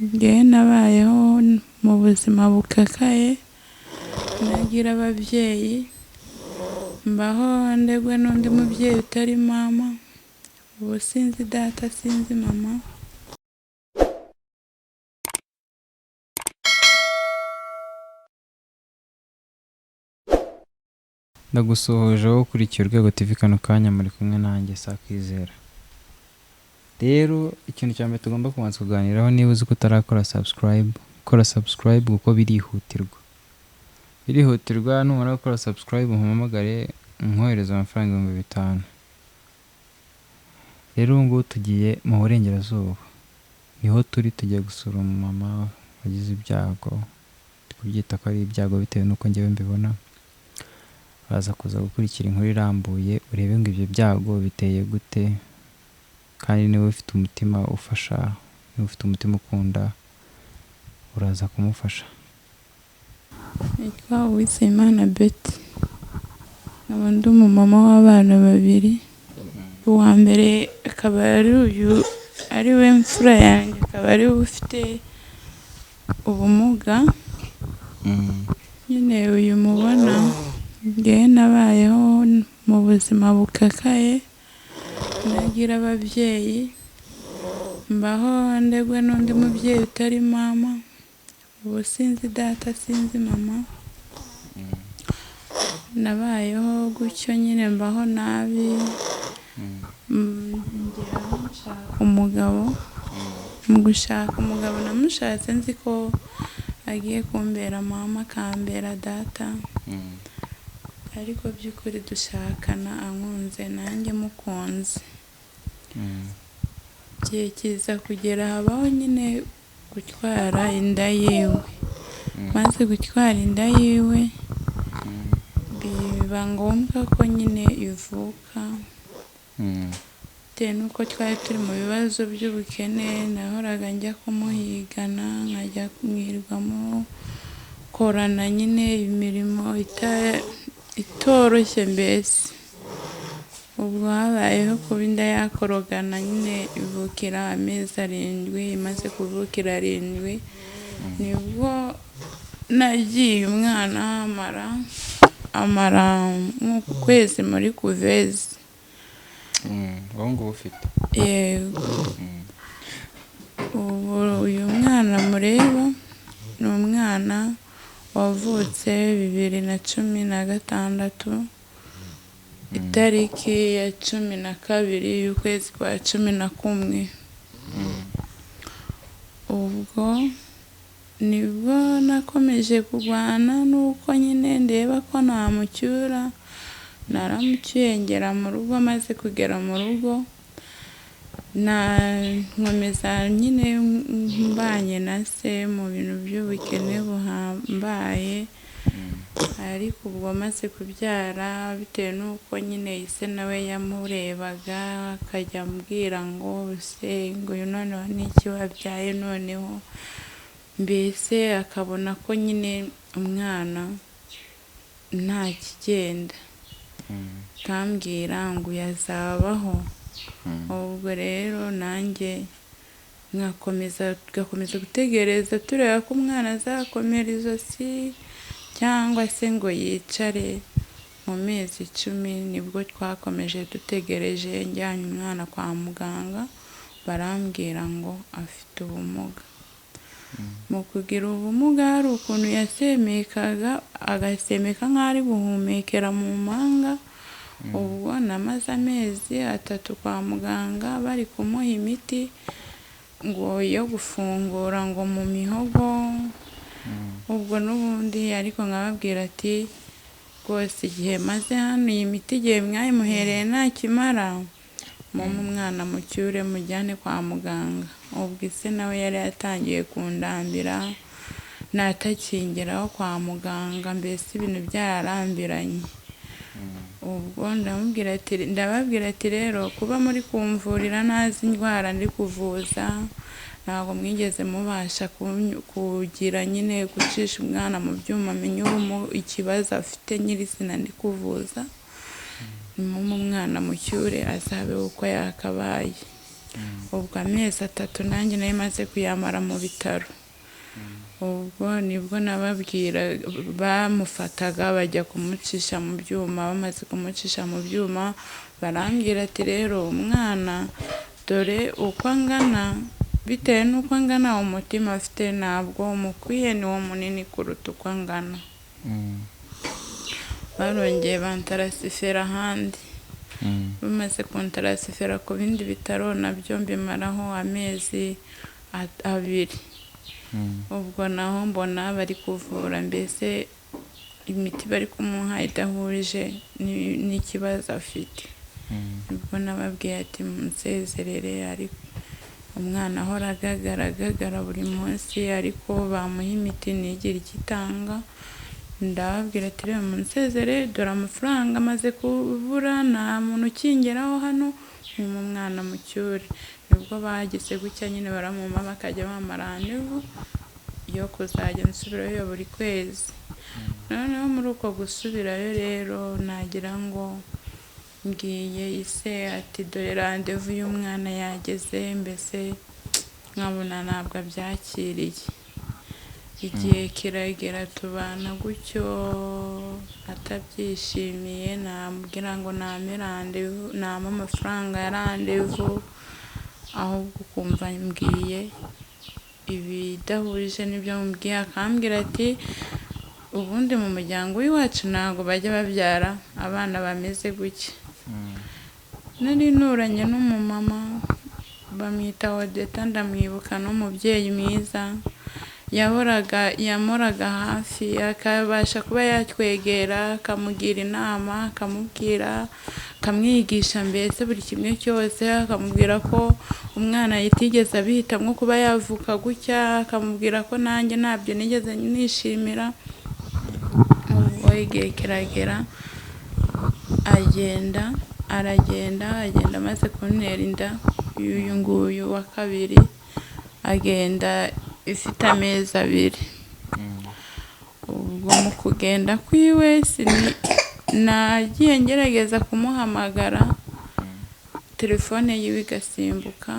Ngewe nabayeho mu buzima bukakaye, nagira ababyeyi, mbaho ndegwa n'undi mubyeyi utari mama, ubu sinzi data sinzi mama. Ndagusuhuje wowe ukurikiye Urwego TV kano kanya muri kumwe nanjye Sakwizera. Rero ikintu cya mbere tugomba kubanza kuganiraho, niba uzi ko utarakora subscribe, kora subscribe kuko birihutirwa. Numara gukora subscribe umpamagare nkohereza amafaranga 5,000. Rero ubu ngubu tugiye mu burengerazuba, niho tugiye gusura umumama wagize ibyago, tukubyita ko ari ibyago bitewe n'uko njyewe mbibona. Baza kuza gukurikira inkuru irambuye urebe ngo ibyo byago biteye gute, kandi niba ufite umutima ufasha, niba ufite umutima ukunda, uraza kumufasha. Nitwa Uwizeyimana Betty, nkaba ndi umumama w'abana 2. Uwa mbere akaba ari uyu, ari we mfura yanjye, akaba ari we ufite ubumuga. Nyine uyu mubona, ngewe nabayeho mu buzima bukakaye, nagira ababyeyi, mbaho ndegwa n'undi mubyeyi utari mama, ubu sinzi data sinzi mama. Nabayeho gutyo nyine, mbaho nabi, ngeraho nshaka umugabo. Mu gushaka umugabo namushatse nzi ko agiye kumbera mama, akambera data, ariko by'ukuri dushakana ankunze nanjye mukunze. Igihe kiza kugera habaho nyine gutwara inda yiwe. Maze gutwara inda yiwe, biba ngombwa ko nyine ivuka. Bitewe n'uko twari turi mu bibazo by'ubukene, nahoraga njya kumuhigana, nkajya kumwirwamo, korana nyine imirimo itoroshye mbese. Ubwo habayeho kuba inda yakorogana nyine, ivukira amezi 7. Imaze kuvukira 7, nibwo nagiye umwana amara nk'ukwezi muri kuveza. Wowe ngo ufite? Yego. Ubu uyu mwana mureba ni umwana wavutse 2016, itariki ya 12 y'ukwezi kwa 11. Ubwo nibwo nakomeje kurwana nuko nyine ndeba ko namucyura. Naramucyuye ngera mu rugo, maze kugera mu rugo nkomeza nyine mbanye na se mu bintu by'ubukene buhambaye. Ariko ubwo maze kubyara, bitewe n'uko nyine ise nawe yamurebaga, akajya ambwira ngo se ngo uyu noneho n'iki wabyaye noneho, mbese akabona ko nyine umwana nta kigenda, kambwira ngo yazabaho. Ubwo rero nanjye tugakomeza gutegereza tureba ko umwana azakomera izosi cyangwa se ngo yicare. Mu mezi 10 nibwo twakomeje dutegereje, njyanye umwana kwa muganga, barambwira ngo afite ubumuga. Mu kugira ubumuga hari ukuntu yasemekaga, agasemeka nk'aho ari guhumekera mu mpanga. Ubwo namaze amezi 3 kwa muganga, bari kumuha imiti ngo yo gufungura ngo mu mihogo. Ubwo n'ubundi ariko nkababwira ati rwose igihe maze hano, iyi miti igihe mwayimuhereye ntakimara, umwana mucyure mujyane kwa muganga. Ubwo ise nawe yari yatangiye kundambira, natakingeraho kwa muganga, mbese ibintu byararambiranye. Ubwo ndababwira ati rero kuba muri kumvurira ntazi indwara ndi kuvuza, ntabwo mwigeze mubasha kugira nyine gucisha umwana mu byuma menye ikibazo afite nyirizina ndi kuvuza. Umwana mucyure azabe uko yakabaye. ubwo amezi 3 nanjye nayo maze kuyamara mu bitaro. Ubwo nibwo nababwira bamufataga bajya kumucisha mu byuma, bamaze kumucisha mu byuma barambwira ati rero umwana dore uko angana, bitewe n'uko angana umutima afite ntabwo umukwiye, ni wo munini kuruta uko angana. Barongeye bantarasifera ahandi, bamaze kuntarasifera ku bindi bitaro nabyo mbimaraho amezi 2. Ubwo naho mbona bari kuvura, mbese imiti bari kumuha idahurije n'ikibazo afite. Ubwo nababwiye ati munsezerere, ariko umwana ahora agagara buri munsi, ariko bamuha imiti ntigire igitanga. Ndababwira ati rero munsezere, dore amafaranga amaze kubura, nta muntu ukingeraho hano, umwana mucyure. Nibwo bageze gutya nyine baramuma bakajya bamara rendez-vous yo kuzajya nsubirayo buri kwezi. Noneho muri uko gusubirayo rero nagira ngo ngiye ise ati dore rendez-vous y'umwana yageze, mbese nkabona ntabwo abyakiriye. Igihe kiragera tubana gutyo atabyishimiye, nambwira ngo name rendez-vous, name amafaranga ya rendez-vous, ahubwo ukumva mbwiye ibidahurije n'ibyo mubwiye. Akambwira ati ubundi mu muryango w'iwacu ntabwo bajya babyara abana bameze gutya. Nari nturanye n'umumama bamwita Odeta, ndamwibuka, n'umubyeyi mwiza, yamoraga hafi, akabasha kuba yatwegera, akamugira inama, akamubwira, akamwigisha mbese buri kimwe cyose, akamubwira ko umwana yitigeze abihitamo kuba yavuka gutya, akamubwira ko nanjye ntabyo nigeze nishimira. Ubwo igihe kiragera aragenda amaze kuntera inda y'uyu nguyu wa kabiri, agenda ifite amezi 2. Ubwo mu kugenda kwiwe nagiye ngerageza kumuhamagara, telefone yiwe igasimbuka,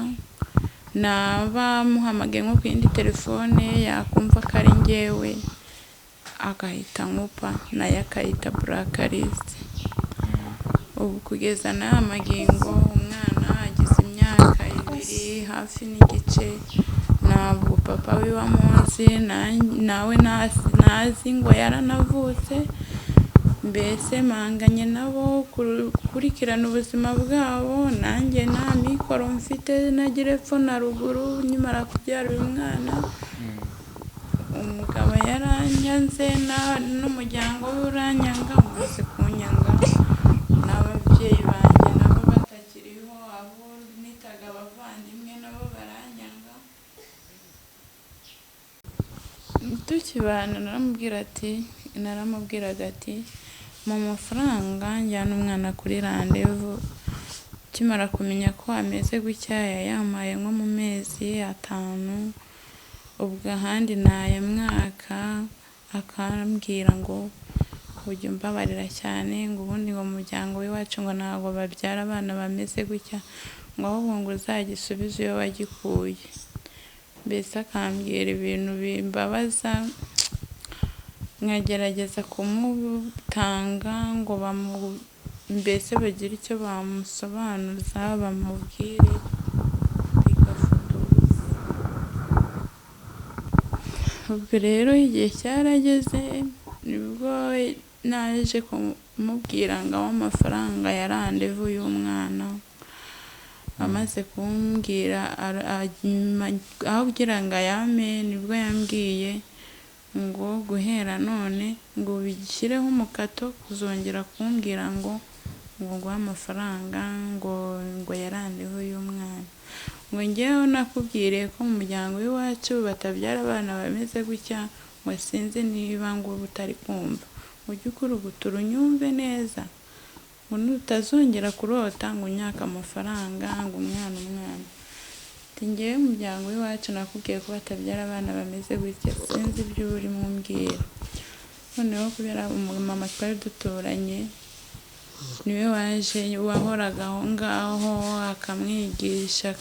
naba muhamagaye nko ku yindi telefone yakumva ko ari njyewe agahita nkupa, nayo akayita blacklist. Ubu kugeza n'aya magingo umwana agize imyaka 2 hafi n'igice, ntabwo papa we wamuzi, nawe ntazi ngo yaranavutse. Mbese manganye nabo kurikirana ubuzima bwabo, nanjye nta mikoro mfite, nagira epfo na ruguru. Nyimara kubyara uyu mwana, umugabo yaranyanze, n'umuryango we uranyanga, umaze kunyanga, n'ababyeyi banjye nabo batakiriho, abo nitaga abavandimwe nabo baranyanga. Tukibana naramubwiraga ati mu mafaranga njyana umwana kuri rendez-vous. Kimara kumenya ko ameze gutya yayampaye nko mu mezi 5. Ubwo ahandi nayamwaka, akambwira ngo ujya umbabarira cyane, ngo ubundi ngo mu muryango w'iwacu ngo ntabwo babyara abana bameze gutya, ngo ahubwo ngo uzagisubize iyo wagikuye. Mbese akambwira ibintu bimbabaza, nkagerageza kumutanga ngo mbese bagire icyo bamusobanuza, bamubwire, bigafata ubusa. Ubwo rero igihe cyarageze, nibwo naje kumubwira ngo amafaranga ya rendez-vous y'umwana. Amaze kumbwira aho kugira ngo ayame, nibwo yambwiye ngo guhera none ngo bishyireho umukato kuzongera kumbwira ngo nguhe amafaranga ngo ya rendez-vous y'umwana. Ngo njyewe nakubwiriye ko mu muryango w'iwacu batabyara abana bameze gutya, ngo sinzi niba ngo utari kumva, ujye ukurugutura unyumve neza, ngo nutazongera kurota ngo unyaka amafaranga ngo umwana. Njyewe mu muryango w'iwacu nakubwiye ko batabyara abana bameze gutya, sinzi ibyo urimo umbwira. Noneho kubera umumama twari duturanye, niwe waje wahoraga aho ngaho akamwigisha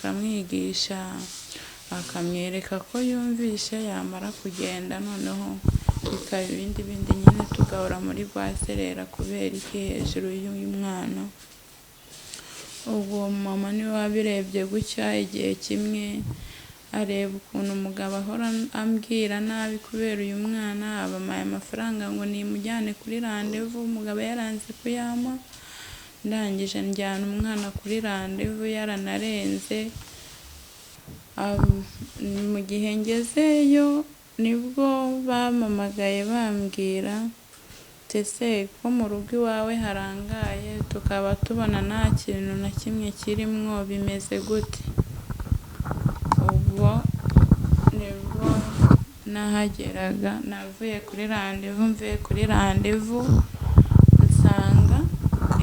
akamwereka ko yumvishe, yamara kugenda noneho bikaba ibindi nyine tugahora muri rwaserera kubera iki hejuru y'uyu mwana. Ubwo mama niwe wabirebye gutya, igihe kimwe areba ukuntu umugabo ahora ambwira nabi kubera uyu mwana, abampaye amafaranga ngo nimujyane kuri randevu, umugabo yaranze kuyampa, ndangije njyana umwana kuri randevu yaranarenze. Mu gihe ngezeyo nibwo bampamagaye bambwira ese ko mu rugo iwawe harangaye tukaba tubona nta kintu na kimwe kirimwo, bimeze gute? Ubwo nibwo nahageraga, navuye kuri randevu nsanga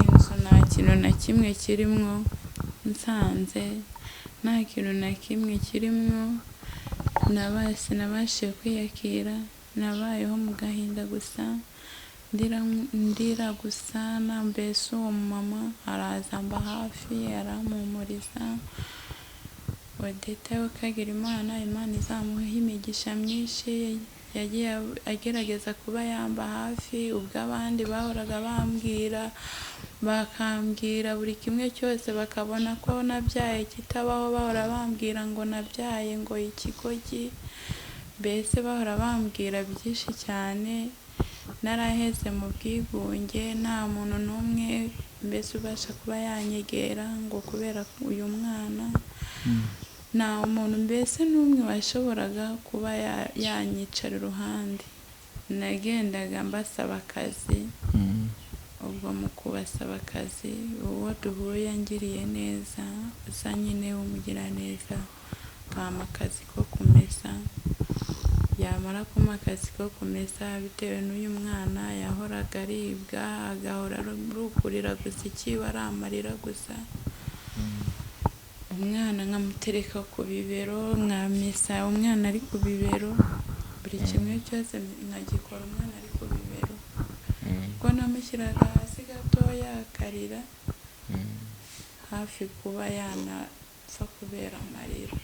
inzu nta kintu na kimwe kirimwo, nsanze nta kintu na kimwe kirimwo, sinabashije kwiyakira, nabayeho mu gahinda gusa, ndira gusa. Mbese uwo mama araza mba hafi arampumuriza, Biteye ukagira Imana izamuha imigisha myinshi, yagiye agerageza kuba yamba hafi. Ubwo abandi bahoraga bakambwira buri kimwe cyose, bakabona ko nabyaye kitabaho, bahora bambwira ngo nabyaye ngo ikigoryi, mbese bahora bambwira byinshi cyane. Naraheze mu bwigunge, nta muntu n'umwe mbese ubasha kuba yanyegera ngo kubera uyu mwana, nta muntu mbese n'umwe washoboraga kuba yanyicara iruhande. Nagendaga mbasaba akazi, ubwo mu kubasaba akazi uwo duhuye yangiriye neza, usa nyine umugira neza, akampa akazi ko kumesa. Yamara kumpa akazi ko kumesa, bitewe n'uyu mwana yahoraga aribwa, agahora arukurira gusa ikiba ari amarira gusa. Umwana nkamutereka ku bibero, nkamesa umwana ari ku bibero, buri kimwe cyose nkagikora umwana ari ku bibero. Ubwo namushyiraga hasi gatoya akarira, hafi kuba yanapfa kubera amarira.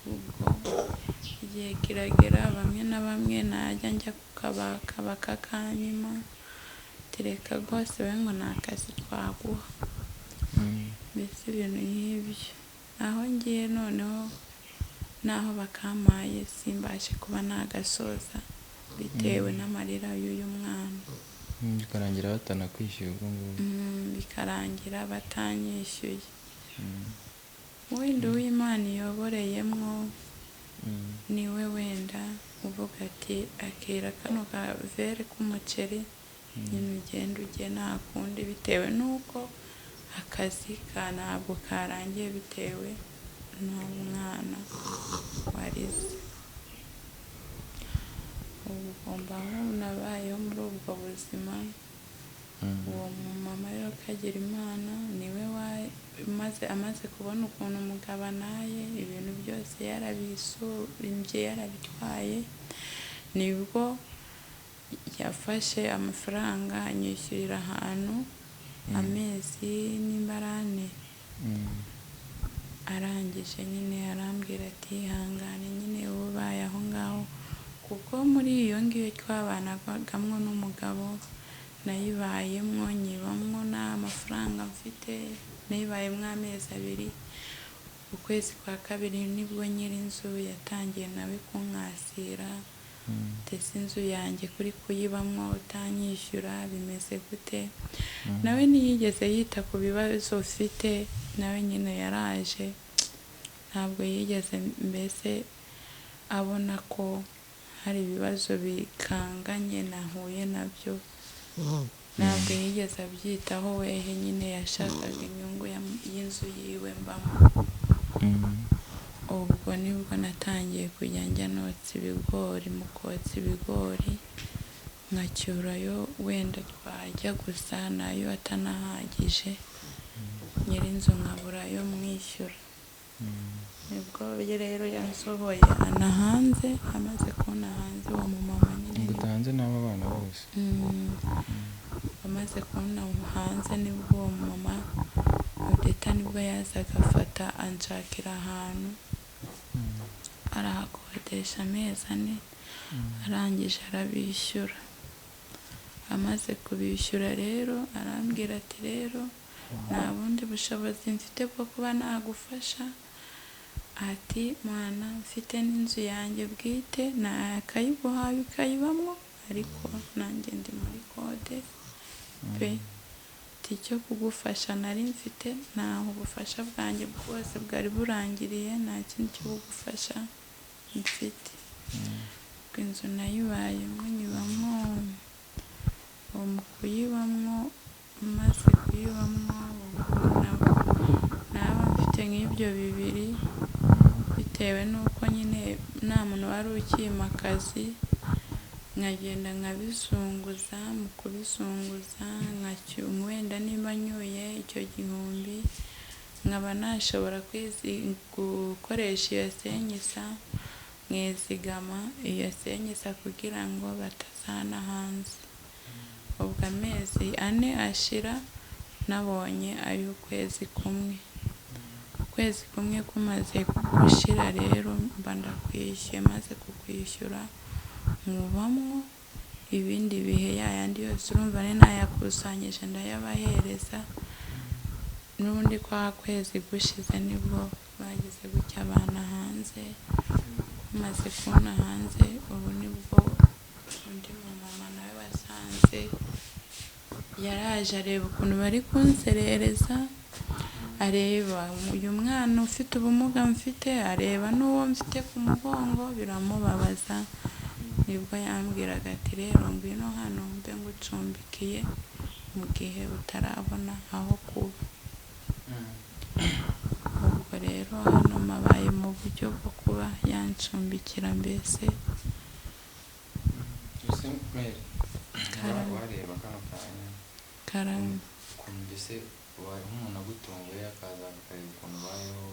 Ubwo igihe kiragera, bamwe na bamwe najya njya kukaba kakanyuma, tereka rwose we ngo nta kazi twaguha, mbese ibintu nk'ibyo. Aho ngiye noneho naho bakampaye simbashe kuba nagasoza, bitewe n'amarira y'uyu mwana. Bikarangira batanakwishyuye ubwo ngubwo? Bikarangira batanyishyuye. Wenda uw'Imana iyoboreyemo niwe wenda uvuga ati akira kano kavere k'umuceri, nyine ugenda ujye nta kundi, bitewe n'uko akazi ntabwo karangiye bitewe n'umwana warize. Ubwo mbaho nabayeho muri ubwo buzima. Uwo mumama rero kagira Imana niwe amaze kubona ukuntu umugabo anaye, ibintu byose yarabisumbye yarabitwaye, nibwo yafashe amafaranga anyishyurira ahantu amezi n'imbarane. Arangije nyine arambwira ati ihangane nyine ubaye aho ngaho, kuko muri iyo ngiyo twabanagamo n'umugabo nayibayemwo, nyibamwo nta mafaranga mfite, nayibayemwo amezi 2. Ukwezi kwa kabiri nibwo nyir'inzu yatangiye nawe kunkasira, ndetse inzu yanjye kuri kuyibamwo utanyishyura bimeze gute. Nawe ntiyigeze yita ku bibazo ufite, nawe nyine yaraje, ntabwo yigeze mbese abona ko hari ibibazo bikanganye nahuye nabyo, ntabwo yigeze abyitaho. Wehe nyine yashakaga inyungu y'inzu yiwe mbamo. Ubwo nibwo natangiye kujya njya notsa ibigori, mu kotsa ibigori nkacyurayo wenda twajya gusa, nayo atanahagije, nyir'inzu nkaburayo mwishyura. Nibwo rero yansohoye ana hanze, amaze kubona hanze uwo mumama nyine. Ngutanze n'aba bana bose? amaze kubona hanze nibwo uwo mama Odeta nibwo yazaga afata anshakira ahantu arahakodesha amezi 4 arangije arabishyura. Amaze kubishyura rero arambwira ati rero nta bundi bushobozi mfite bwo kuba nagufasha, ati mwana mfite n'inzu yanjye bwite nakayiguhaye ukayibamo, ariko nanjye ndi muri kode pe, icyo kugufasha nari mfite ntaho ubufasha bwanjye bwose bwari burangiriye, nta kindi cyo kugufasha mfite. Inzu nayibayemo nyibamo, mu kuyibamo maze kuyibamo naba mfite nk'ibyo 2 bitewe n'uko nyine nta muntu wari ukima akazi, nkagenda nkabizunguza, mu kubizunguza wenda niba nyuye icyo 1000 nkaba nashobora gukoresha iyo senyisa nkizigama iyo senyisa kugira ngo batazana hanze. Ubwo amezi 4 ashira nabonye ay'ukwezi kumwe. Ukwezi kumwe kumaze gushira rero mba ndakwishyuye, maze kukwishyura nkubamwo ibindi bihe yayandi yose urumva ne nayakusanyije ndayabahereza. N'ubundi kwa kwezi gushize nibwo bagize gutya abana hanze. Maze kubona hanze ubu nibwo undi mama nawe basanze yaraje areba ukuntu bari kunserereza, areba uyu mwana ufite ubumuga mfite, areba n'uwo mfite ku mugongo, biramubabaza. Nibwo yambwiraga ati rero ngwino hano mbe ngucumbikiye mu gihe utarabona aho kuba. Ubwo rero hano mabaye mu buryo bwo kuba yancumbikira mbese. wareba kano kanya ukuntu mbese nk'umuntu agutunguye akaza akareba ukuntu ubayeho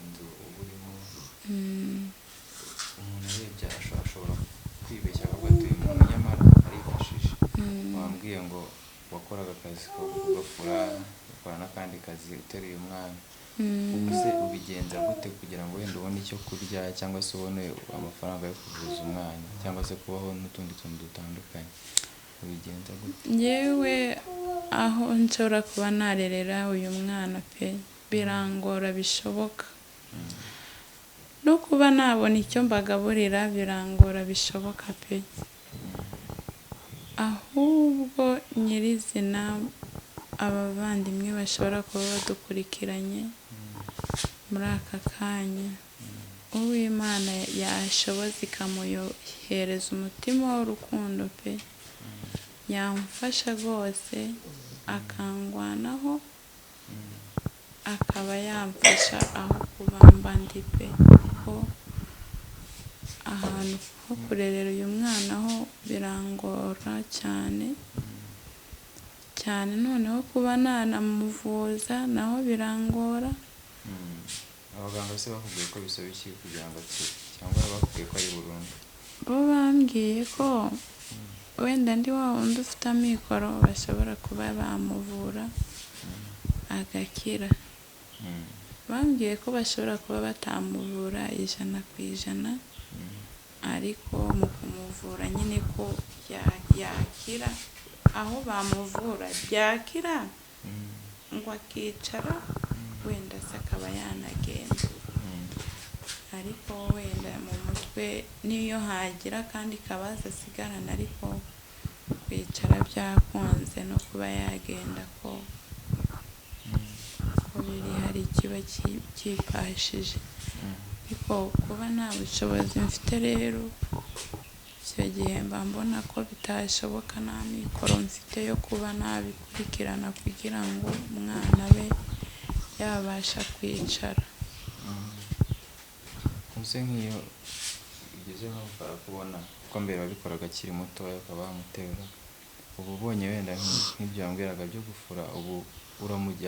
inzu uba urimo, umuntu arebye ashobora kwibeshya akavuga ati uyu muntu nyamara arifashije. Wambwiye ngo wakoraga akazi ko kugafura, ukora n'akandi kazi uteruye umwana, ubu se ubigenza gute kugira ngo wenda ubone icyo kurya cyangwa se ubone amafaranga yo kuvuza umwana cyangwa se kubaho n'utundi tuntu dutandukanye, ubigenza gute? Yewe aho nshobora kuba narerera uyu mwana pe birangora bishoboka, no kuba nabona icyo mbagaburira birangora bishoboka pe. Ahubwo nyirizina abavandimwe bashobora kuba badukurikiranye muri aka kanya, Uwimana yashoboza ikamuyohereza umutima w'urukundo pe, yamfasha rwose akangwanaho, akaba yamfasha aho kubamba ndi pe, kuko ahantu ho kurerera uyu mwana ho birangora cyane cyane, noneho kuba nanamuvuza naho birangora. Abaganga se bakubwiye ko bisaba iki kugira ngo akire, cyangwa bakubwiye ko ari burundu? Bo bambwiye ko wenda ndi wa wundi ufite amikoro bashobora kuba bamuvura agakira. Bambwiye ko bashobora kuba batamuvura 100%, ariko mu kumuvura nyine ko yakira, aho bamuvura byakira ngo akicara wenda se akaba yanagenda. Ariko wenda mu mutwe niyo hagira kandi kabaza asigarana, ariko kwicara byakunze no kuba yagenda ko biri hari ikiba cyipashije. Ariko kuba nta bushobozi mfite rero icyo gihe mba mbona ko bitashoboka, nta mikoro mfite yo kuba nabikurikirana kugira ngo umwana we yabasha kwicara. Uze nk'iyo ugeze nko barakubona ko mbere wabikoraga akiri mutoya ukaba wamuterura, ubu ubonye wenda nk'ibyo wambwiraga byo gufura, ubu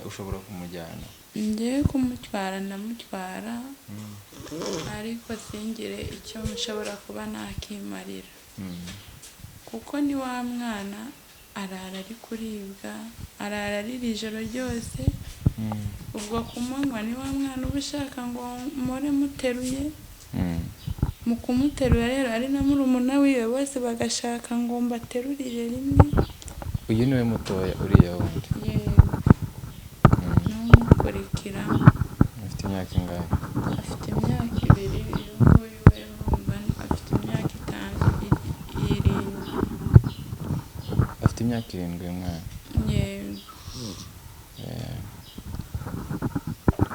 ushobora kumujyana? Ngiye kumutwara ndamutwara, ariko singire icyo mushobora kuba nakimarira, kuko ni wa mwana arara ari kuribwa, arara arira ijoro ryose. Ubwo ku manywa ni wa mwana uba ushaka ngo mpore muteruye. Mu kumuterura rero ari na murumuna wiwe bose bagashaka ngo mbaterurire rimwe. Uyu niwe mutoya uriya wundi? Yego. N'umukurikira. Afite imyaka ingahe? Afite imyaka 2, uyu nguyu we urumva afite imyaka 7. Afite imyaka 7 uyu mwana? Yego.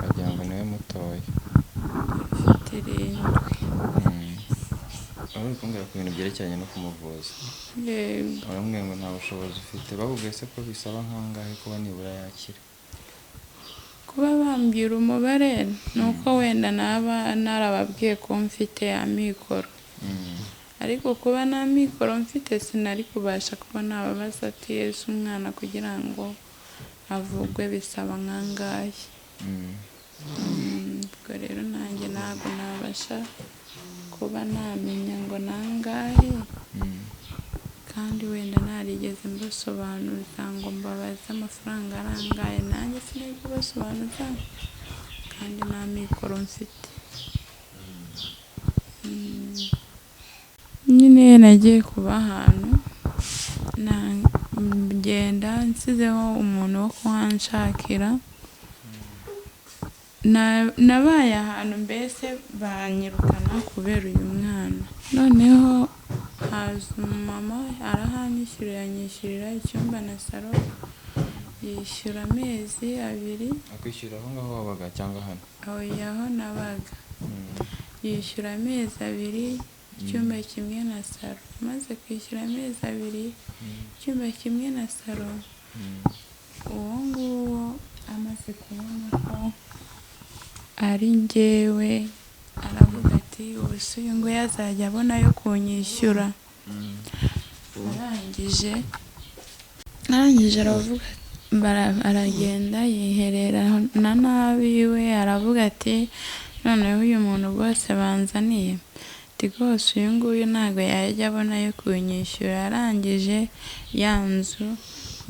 Wagira ngo niwe mutoya. Afite 7. Uri kumbwira ku bintu byerekeranye no kumuvuza? Yego. Uramubwira ngo nta bushobozi ufite. Bakubwiye se ko bisaba nk'angahe kuba nibura yakira? Kuba bambwira umubare nuko wenda naba narababwiye ko mfite amikoro. Ariko kuba nta mikoro mfite sinari kubasha kuba nababaza ati Yesu umwana kugira ngo avugwe bisaba nkangahe. Ubwo rero nanjye ntabwo nabasha kuba namenya ngo nangahe, kandi wenda narigeze mbasobanuza ngo mbabaze amafaranga arangaye, nanjye sinari kubasobanuza kandi nta mikoro mfite. Nyine nagiye kuba ahantu ngenda nsizeho umuntu wo kuhanshakira. Nabaye ahantu mbese banyirukana kubera uyu mwana. Noneho haza umumama arahanyishyurira, anyishyurira icyumba na salo, yishyura amezi 2. Akwishyura aho ngaho wabaga cyangwa hano? Aho nabaga. Yishyura amezi 2, icyumba kimwe na salo. Maze kwishyura amezi 2, icyumba kimwe na salo, uwo nguwo amaze kubona ko ari njyewe aravuga ati ubuse uyu nguyu azajya abona yo kunyishyura. arangije aravuga, aragenda yiherera na nabi we, aravuga ati noneho uyu muntu rwose banzaniye ati rwose uyu nguyu ntabwo yajya abona yo kunyishyura. Arangije ya nzu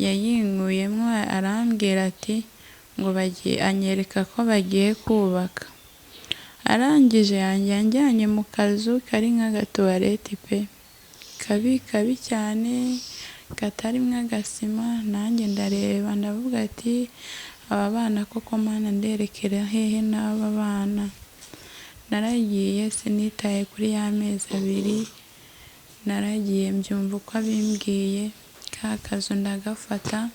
yayinkuyemo arambwira ati ngo anyereka ko bagiye kubaka. Arangije yanjyanye mu kazu kari nk'agatuwareti pe, kabi cyane katarimwo agasima. Nanjye ndareba ndavuga ati aba bana koko mana nderekera hehe n'aba bana. Naragiye sinitaye kuri ya mezi 2, naragiye mbyumva uko abimbwiye. Ka kazu ndagafata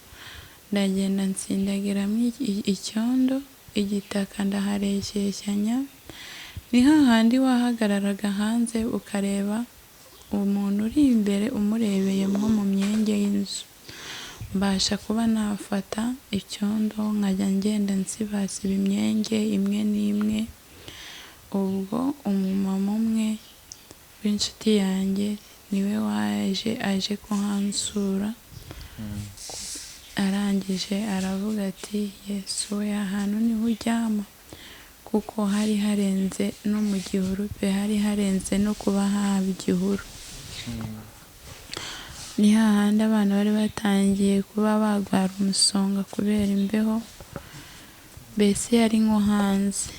ndagenda nsindagiramo icyondo, igitaka ndahareshyeshyanya. Ni hahandi wahagararaga hanze ukareba umuntu uri imbere umurebeye nko mu myenge y'inzu. Mbasha kuba nafata icyondo nkajya ngenda nsibasiba imyenge imwe n'imwe. Ubwo umumama umwe w'inshuti yanjye niwe aje kuhansura. Arangije aravuga ati Yesu we ahantu niho uryama, kuko hari harenze no mu gihuru pe, hari harenze no kuba haba igihuru. Ni hahandi abana bari batangiye kuba bagwara umusonga kubera imbeho, mbese yari nko hanze.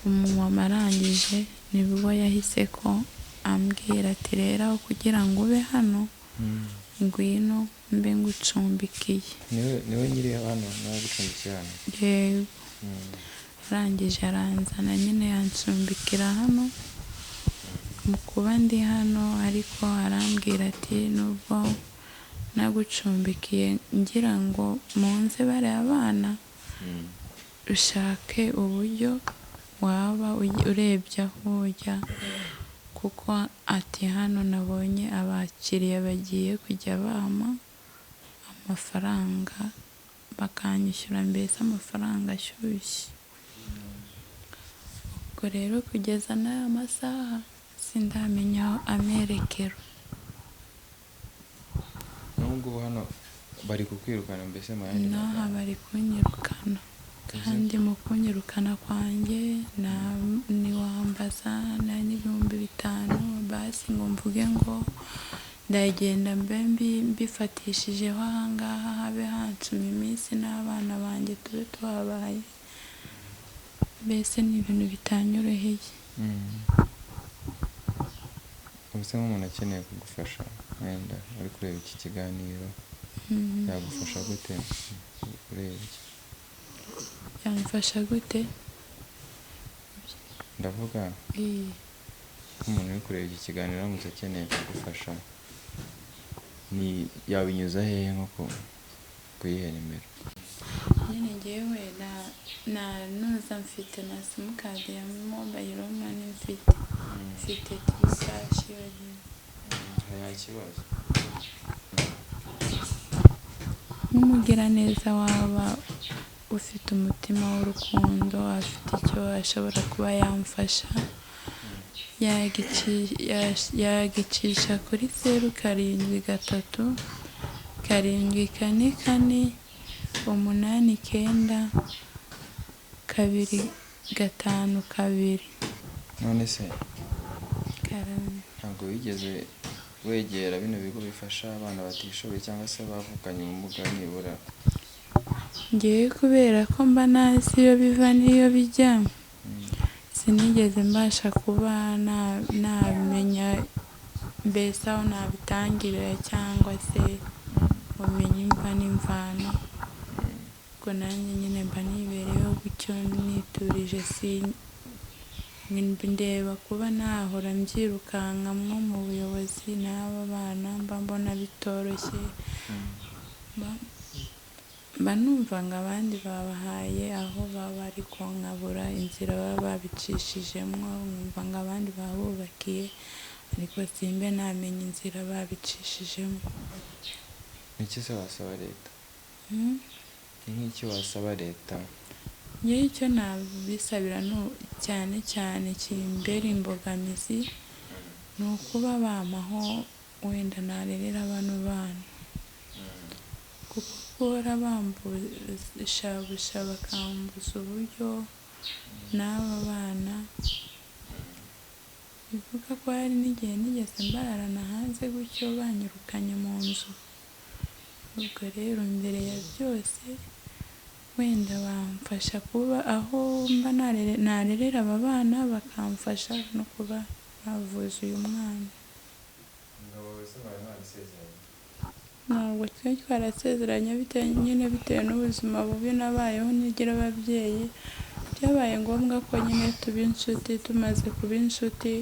Umumama arangije nibwo yahise ko ambwira ati rero aho kugira ngo ube hano ngwino mbe ngucumbikiye. Niwe nyiri hano nawe gucumbikiye hano? Yego. Arangije aranzana nyine yancumbikira hano. Mu kuba ndi hano ariko arambwira ati nubwo nagucumbikiye ngira ngo munze bariya abana ushake uburyo waba urebye aho ujya, kuko ati hano nabonye abakiriya bagiye kujya bampa amafaranga bakanyishyura, mbese amafaranga ashyushye. Ubwo rero kugeza n'aya masaha sindamenya amerekero. Nubwo hano bari kukwirukana mbese mu yandi magambo? Naha bari kunyirukana, kandi mu kunyirukana kwanjye niwambaza na n'ibihumbi 5 basi ngo mvuge ngo ndagenda mbe mbifatishijeho ahangaha habe hansuma iminsi n'abana banjye tube twabaye, mbese ni ibintu bitanyoroheye. ubuse nk'umuntu akeneye kugufasha wenda ari kureba iki kiganiro yagufasha gute? ureba iki yamfasha gute? ndavuga nk'umuntu uri kureba iki kiganiro aramutse akeneye kugufasha ni yabinyuza hehe nko kuyihe nimero? nyine ngewe nuza mfite na simukadi ya mobayiro mani mfite tisashi yonyine. nta kibazo. nk'umugiraneza waba ufite umutima w'urukundo, afite icyo ashobora kuba yamfasha, yagicisha kuri 0774892252. none se ntabwo wigeze wegera bino bigo bifasha abana batishoboye cyangwa se bavukanye ubumuga nibura? ngewe kubera ko mba nazi iyo biva n'iyo bijya, sinigeze mbasha kuba namenya mbese aho nabitangirira cyangwa se umenye imva n'imvano. ubwo nanjye nyine mba nibereyeho gutyo niturije, ndeba kuba nahora mbyirukankamwo mu buyobozi n'aba bana mba mbona bitoroshye, mba numva ngo abandi babahaye aho baba ariko nkabura inzira baba babicishijemo, nkumva ngo abandi babubakiye ariko simbe namenya inzira babicishijemo. Niki se wasaba leta? Nk'iki wasaba leta? ngewe icyo nabisabira cyane cyane kimbera imbogamizi ni ukuba bamaho wenda narerera bano bana, kuko guhora bambusha bakambuza uburyo n'aba bana, bivuga ko hari n'igihe nigeze mbararana hanze gutyo banyirukanye mu nzu. ubwo rero mbere ya byose wenda bamfasha kuba aho mba narerera aba bana, bakamfasha no kuba bavuza uyu mwana. ntabwo twari twarasezeranye bitewe n'ubuzima bubi nabayeho nigira ababyeyi, byabaye ngombwa ko nyine tuba inshuti. tumaze kuba inshuti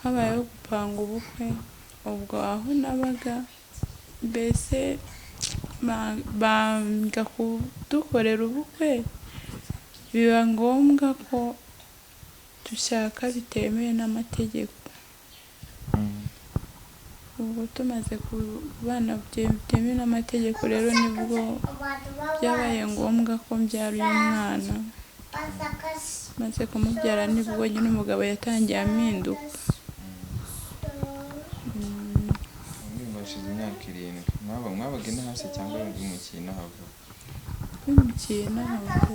habayeho gupanga ubukwe, ubwo aho nabaga mbese banga kudukorera ubukwe, biba ngombwa ko dushaka bitemewe n'amategeko. ubwo tumaze kubana bitemewe n'amategeko rero nibwo byabaye ngombwa ko mbyara uyu mwana. maze kumubyara nibwo nyine umugabo yatangiye aminduka. Hashize imyaka 7. Mwabaga ino hasi cyangwa mwimukiye n'ahava? Twimukiye n'ahava,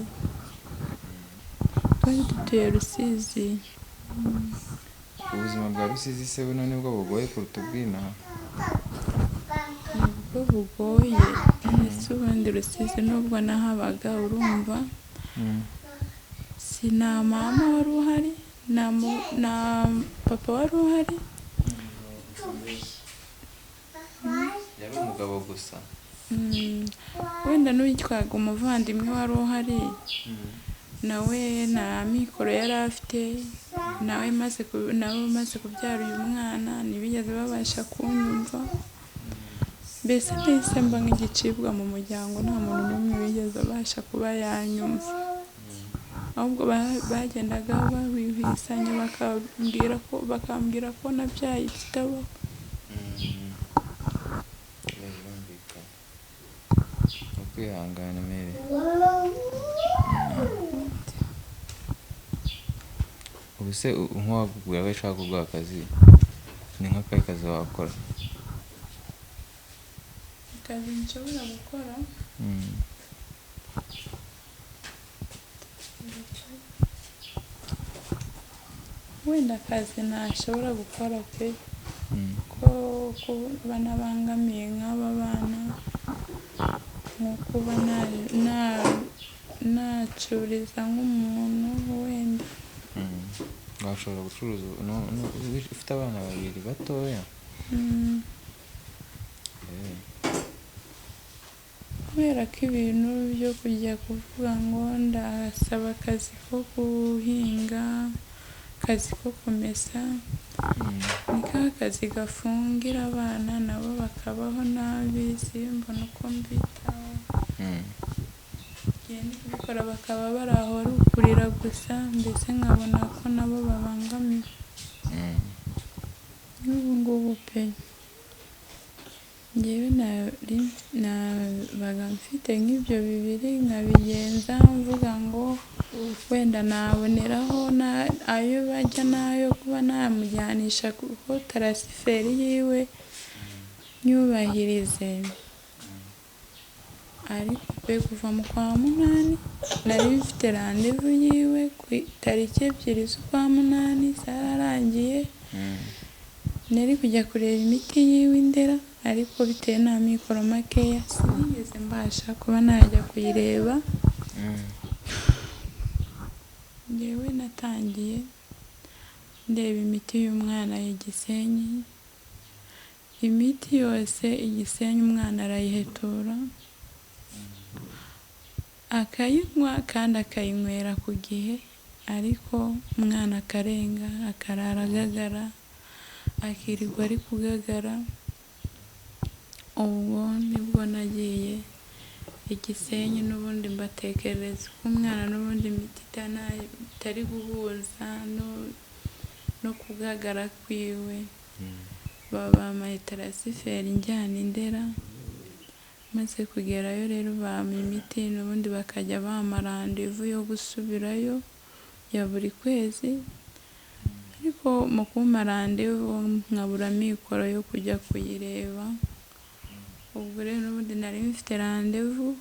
twari dutuye Rusizi. ubuzima bwa Rusizi se buno nibwo bugoye kuruta ubw'inaha? nibwo bugoye, ndetse ubundi Rusizi nubwo nahabaga urumva si na mama wari uhari na papa wari uhari, yari umugabo gusa. wenda n'uwitwaga umuvandimwe wari uhari, nawe nta mikoro yari afite, nawe maze kubyara uyu mwana ntibigeze babasha kunyumva. mbese nahise mba nk'igicibwa mu muryango, nta muntu n'umwe wigeze abasha kuba yanyumva, ahubwo bagendaga babihwisanya bakambwira ko nabyaye ikitabaho. kwihangana mere. ubuse nk'uwakubwira ko ashaka kuguha akazi, ni nk'akahe kazi wakora? akazi nshobora gukora wenda akazi ntashobora gukora pe, ko banabangamiye nk'aba bana nko kuba nacuriza nk'umuntu wenda washobora gucuruza ufite abana babiri batoya. kubera ko ibintu byo kujya kuvuga ngo ndasaba akazi ko guhinga, akazi ko kumesa, ni ka kazi gafungira abana nabo bakabaho nabi, simbona uko mbitaho. Ngenda kubikora bakaba bari aho ari ukurira gusa, mbese nkabona ko nabo babangamiwe. N'ubu ngubu pe njyewe nabaga mfite nk'ibyo bibiri nkabigenza mvuga ngo wenda naboneraho ayo bajya n'ayo kuba namujyanisha kuko tarasiferi yiwe nyubahirize. Ariko pe kuva mu kwa munani nari mfite randevu yiwe ku itariki 2 z'ukwa munani zararangiye, nari kujya kureba imiti yiwe Ndera, ariko bitewe na mikoro makeya sinigeze mbasha kuba najya kuyireba. Njyewe natangiye ndeba imiti y'umwana y'Igisenyi, imiti yose Igisenyi umwana arayihetura akayinywa kandi akayinywera ku gihe, ariko umwana akarenga akarara agagara, akirirwa ari kugagara. Ubwo nibwo nagiye Igisenyi n'ubundi mbatekereza ko umwana n'ubundi imiti itari guhuza no kugagara kwiwe. Babampaye tarasiferi njyana Ndera, maze kugerayo rero bampa imiti n'ubundi bakajya bampa randevu yo gusubirayo ya buri kwezi, ariko mu kumpa randevu nkabura mikoro yo kujya kuyireba. Ubwo rero n'ubundi nari mfite randevu,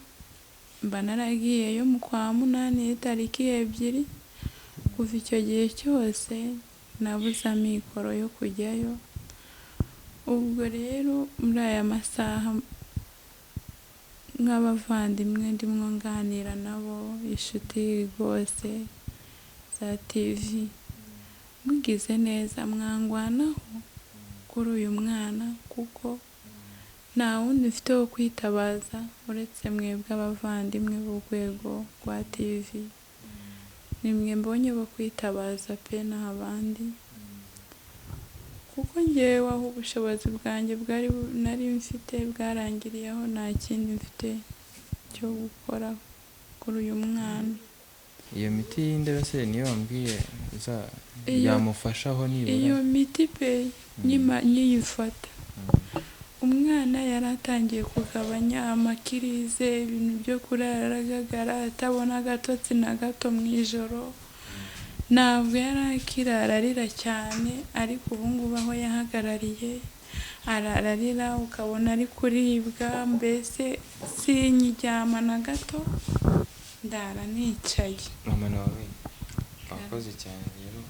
mba naragiyeyo mu kwa munani itariki 2. Kuva icyo gihe cyose nabuze mikoro yo kujyayo. Ubwo rero muri aya masaha nk'abavandimwe ndimo nganira nabo, inshuti rwose za TV, mugize neza mwangwanaho kuri uyu mwana, kuko nta wundi mfite wo kwitabaza uretse mwebwe abavandimwe b'urwego rwa TV. Nimwe mbonye bo kwitabaza pe n'abandi, kuko njyewe aho ubushobozi bwanjye nari mfite bwarangiriyeho, nta kindi mfite cyo gukora kuri uyu mwana. Iyo miti y'Indera se niyo wambwiye yamufashaho nibura? Iyo miti pe nyiyifata umwana yari atangiye kugabanya amakirize, ibintu byo kurara aragagara, atabona agatotsi na gato mu ijoro. Ntabwo yari akirara arira cyane, ariko ubu ngubu aho yahagarariye arararira ukabona ari kuribwa, mbese sinkiryama na gato, ndara nicaye. Mama nawe wakoze cyane rero,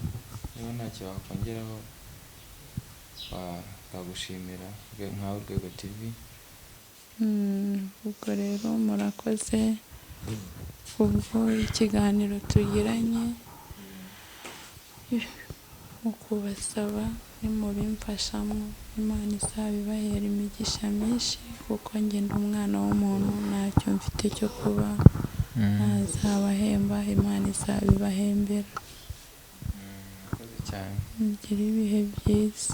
niba ntacyo wakongeraho twagushimira nkawe Urwego TV. Ubwo rero murakoze kubwo ikiganiro tugiranye, ukubasaba nimubimfashamo, Imana izabibahera imigisha myinshi, kuko njye ndi umwana w'umuntu ntacyo mfite cyo kuba ntazabahemba, Imana izabibahembera. Murakoze cyane. Mugire ibihe byiza.